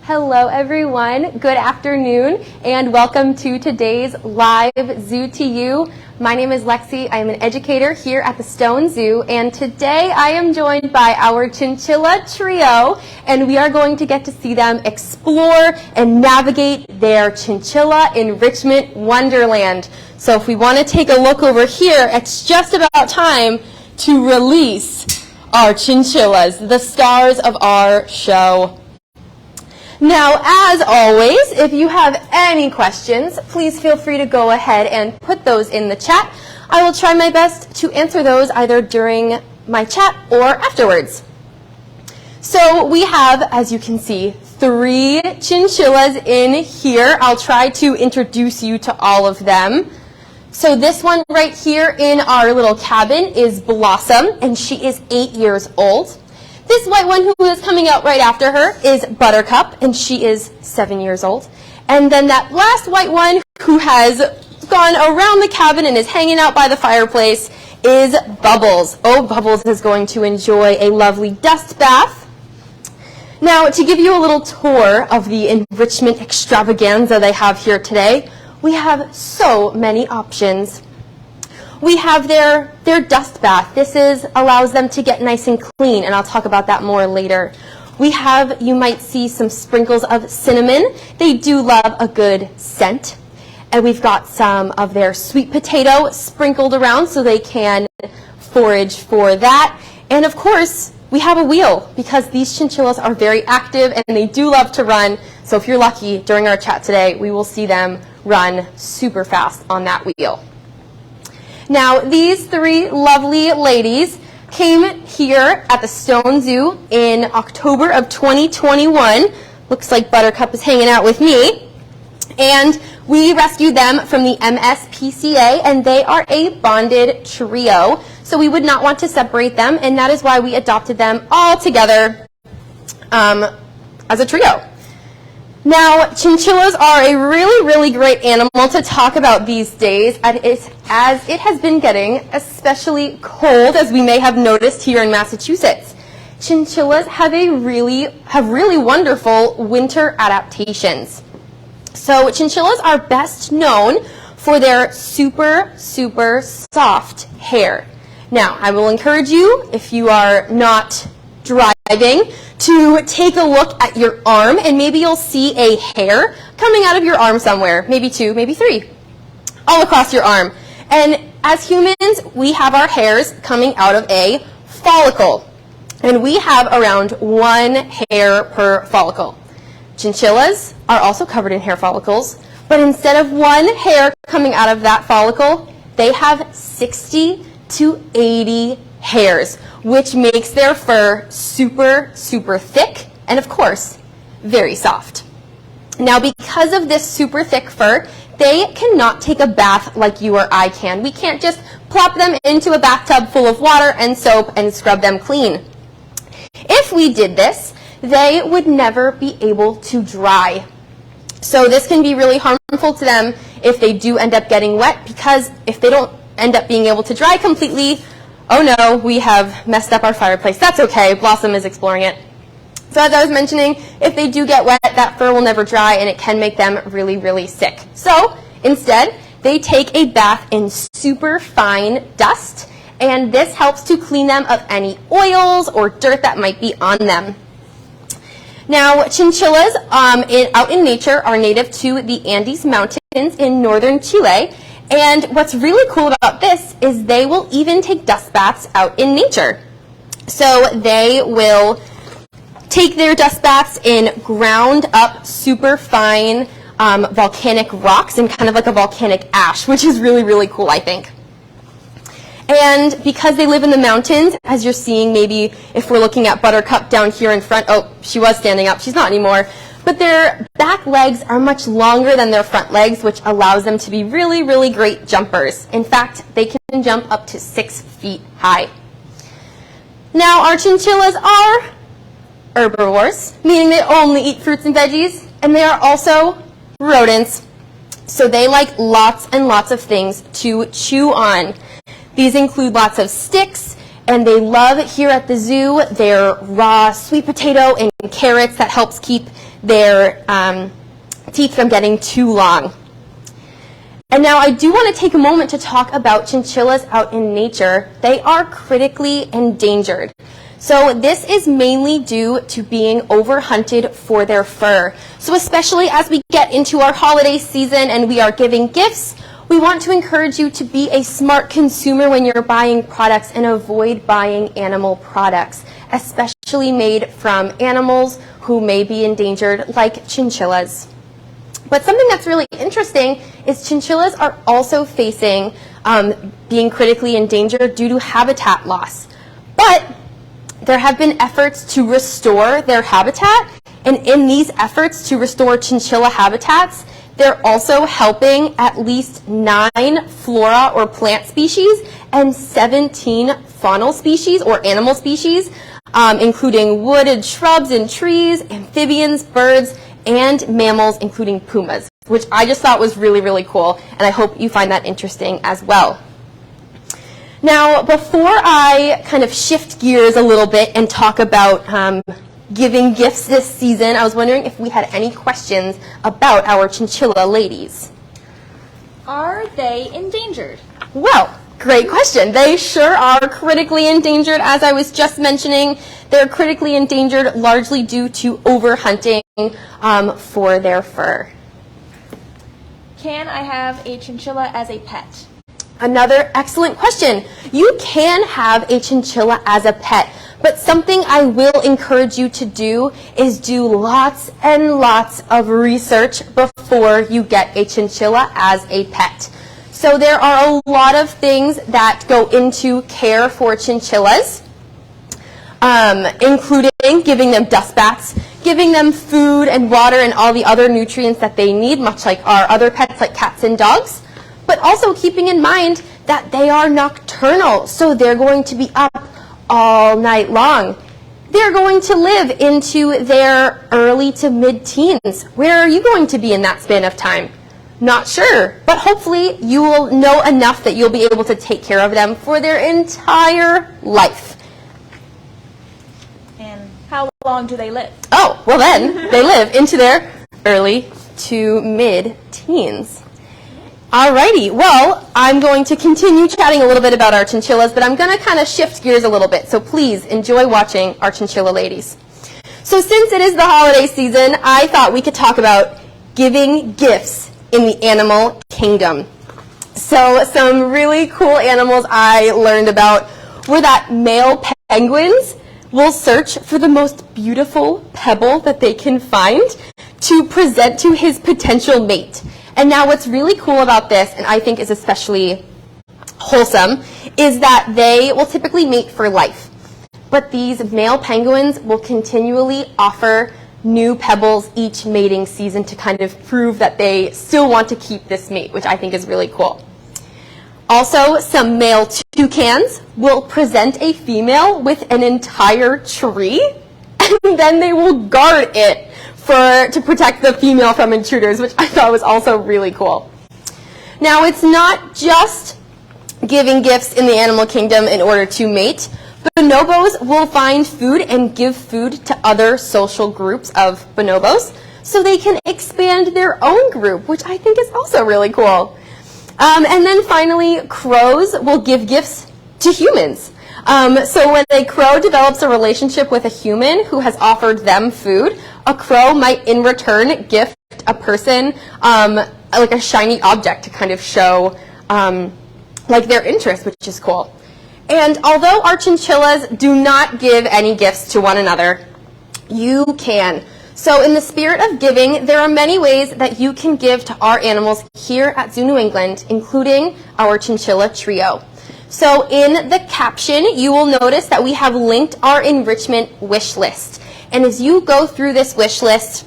Hello everyone, good afternoon, and welcome to today's live Zoo to You. My name is Lexi, I am an educator here at the Stone Zoo, and today I am joined by our Chinchilla Trio, and we are going to get to see them explore and navigate their Chinchilla enrichment wonderland. So if we want to take a look over here, it's just about time to release our chinchillas, the stars of our show. Now, as always, if you have any questions, please feel free to go ahead and put those in the chat. I will try my best to answer those either during my chat or afterwards. So we have, as you can see, 3 chinchillas in here. I'll try to introduce you to all of them. So this one right here in our little cabin is Blossom, and she is 8 years old. This white one who is coming out right after her is Buttercup, and she is 7 years old. And then that last white one who has gone around the cabin and is hanging out by the fireplace is Bubbles. Oh, Bubbles is going to enjoy a lovely dust bath. Now, to give you a little tour of the enrichment extravaganza they have here today, we have so many options. We have their dust bath. This allows them to get nice and clean, and I'll talk about that more later. We have, you might see some sprinkles of cinnamon. They do love a good scent. And we've got some of their sweet potato sprinkled around so they can forage for that. And of course, we have a wheel because these chinchillas are very active and they do love to run. So if you're lucky, during our chat today, we will see them run super fast on that wheel. Now, these 3 lovely ladies came here at the Stone Zoo in October of 2021. Looks like Buttercup is hanging out with me. And we rescued them from the MSPCA, and they are a bonded trio. So we would not want to separate them, and that is why we adopted them all together as a trio. Now, chinchillas are a really, really great animal to talk about these days, as it has been getting especially cold, as we may have noticed here in Massachusetts. Chinchillas have really wonderful winter adaptations. So chinchillas are best known for their super, super soft hair. Now, I will encourage you, if you are not driving, to take a look at your arm, and maybe you'll see a hair coming out of your arm somewhere, maybe 2, maybe 3, all across your arm. And as humans, we have our hairs coming out of a follicle, and we have around 1 hair per follicle. Chinchillas are also covered in hair follicles, but instead of 1 hair coming out of that follicle, they have 60 to 80 hairs, which makes their fur super, super thick and, of course, very soft. Now, because of this super thick fur, they cannot take a bath like you or I can. We can't just plop them into a bathtub full of water and soap and scrub them clean. If we did this, they would never be able to dry. So this can be really harmful to them if they do end up getting wet, because if they don't end up being able to dry completely, oh no, we have messed up our fireplace. That's okay, Blossom is exploring it. So as I was mentioning, if they do get wet, that fur will never dry and it can make them really, really sick. So instead, they take a bath in super fine dust, and this helps to clean them of any oils or dirt that might be on them. Now, chinchillas out in nature are native to the Andes Mountains in northern Chile. And what's really cool about this is they will even take dust baths out in nature. So they will take their dust baths in ground up super fine volcanic rocks and kind of like a volcanic ash, which is really, really cool, I think. And because they live in the mountains, as you're seeing, maybe if we're looking at Buttercup down here in front, oh, she was standing up, she's not anymore. But their back legs are much longer than their front legs, which allows them to be really, really great jumpers. In fact, they can jump up to 6 feet high. Now, our chinchillas are herbivores, meaning they only eat fruits and veggies, and they are also rodents. So they like lots and lots of things to chew on. These include lots of sticks, and they love here at the zoo their raw sweet potato and carrots that helps keep their teeth from getting too long. And now I do want to take a moment to talk about chinchillas out in nature. They are critically endangered. So this is mainly due to being overhunted for their fur. So especially as we get into our holiday season and we are giving gifts, we want to encourage you to be a smart consumer when you're buying products and avoid buying animal products, especially made from animals who may be endangered, like chinchillas. But something that's really interesting is chinchillas are also facing being critically endangered due to habitat loss. But there have been efforts to restore their habitat, and in these efforts to restore chinchilla habitats, they're also helping at least 9 flora or plant species and 17 faunal species or animal species, including wooded shrubs and trees, amphibians, birds, and mammals, including pumas, which I just thought was really, really cool, and I hope you find that interesting as well. Now, before I kind of shift gears a little bit and talk about giving gifts this season, I was wondering if we had any questions about our chinchilla ladies. Are they endangered? Well, great question. They sure are critically endangered. As I was just mentioning, they're critically endangered largely due to overhunting for their fur. Can I have a chinchilla as a pet? Another excellent question. You can have a chinchilla as a pet, but something I will encourage you to do is do lots and lots of research before you get a chinchilla as a pet. So there are a lot of things that go into care for chinchillas, including giving them dust baths, giving them food and water and all the other nutrients that they need, much like our other pets like cats and dogs, but also keeping in mind that they are nocturnal, so they're going to be up all night long. They're going to live into their early to mid-teens. Where are you going to be in that span of time? Not sure, but hopefully you will know enough that you'll be able to take care of them for their entire life. And how long do they live? Oh, well then, they live into their early to mid-teens. Alrighty, well, I'm going to continue chatting a little bit about our chinchillas, but I'm going to kind of shift gears a little bit, so please enjoy watching our chinchilla ladies. So since it is the holiday season, I thought we could talk about giving gifts in the animal kingdom. So some really cool animals I learned about were that male penguins will search for the most beautiful pebble that they can find to present to his potential mate. And now what's really cool about this, and I think is especially wholesome, is that they will typically mate for life. But these male penguins will continually offer new pebbles each mating season to kind of prove that they still want to keep this mate, which I think is really cool. Also, some male toucans will present a female with an entire tree, and then they will guard it to protect the female from intruders, which I thought was also really cool. Now, it's not just giving gifts in the animal kingdom in order to mate. Bonobos will find food and give food to other social groups of bonobos so they can expand their own group, which I think is also really cool. And then finally, crows will give gifts to humans. So when a crow develops a relationship with a human who has offered them food, a crow might in return gift a person like a shiny object to kind of show like their interest, which is cool. And although our chinchillas do not give any gifts to one another, you can. So in the spirit of giving, there are many ways that you can give to our animals here at Zoo New England, including our Chinchilla Trio. So in the caption, you will notice that we have linked our enrichment wish list. And as you go through this wish list,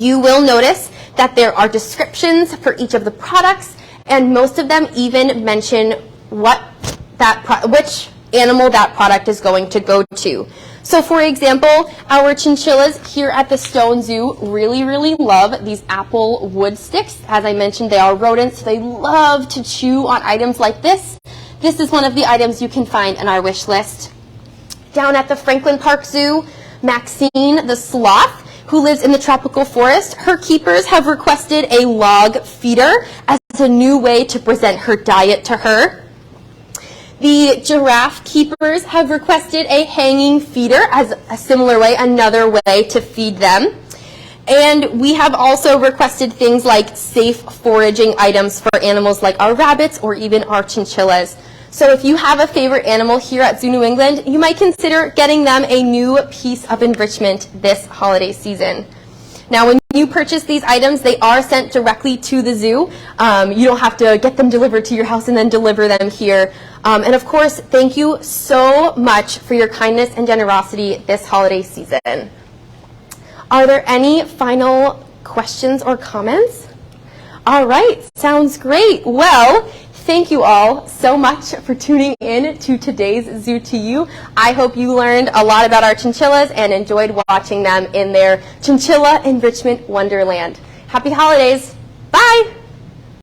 you will notice that there are descriptions for each of the products, and most of them even mention which animal that product is going to go to. So for example, our chinchillas here at the Stone Zoo really, really love these apple wood sticks. As I mentioned, they are rodents, so they love to chew on items like this. This is one of the items you can find in our wish list. Down at the Franklin Park Zoo, Maxine the sloth, who lives in the tropical forest. Her keepers have requested a log feeder as a new way to present her diet to her. The giraffe keepers have requested a hanging feeder as a similar way, another way to feed them. And we have also requested things like safe foraging items for animals like our rabbits or even our chinchillas. So if you have a favorite animal here at Zoo New England, you might consider getting them a new piece of enrichment this holiday season. Now, when you purchase these items, they are sent directly to the zoo. You don't have to get them delivered to your house and then deliver them here. And of course, thank you so much for your kindness and generosity this holiday season. Are there any final questions or comments? All right, sounds great. Well, thank you all so much for tuning in to today's Zoo to You. I hope you learned a lot about our chinchillas and enjoyed watching them in their Chinchilla Enrichment Wonderland. Happy holidays. Bye.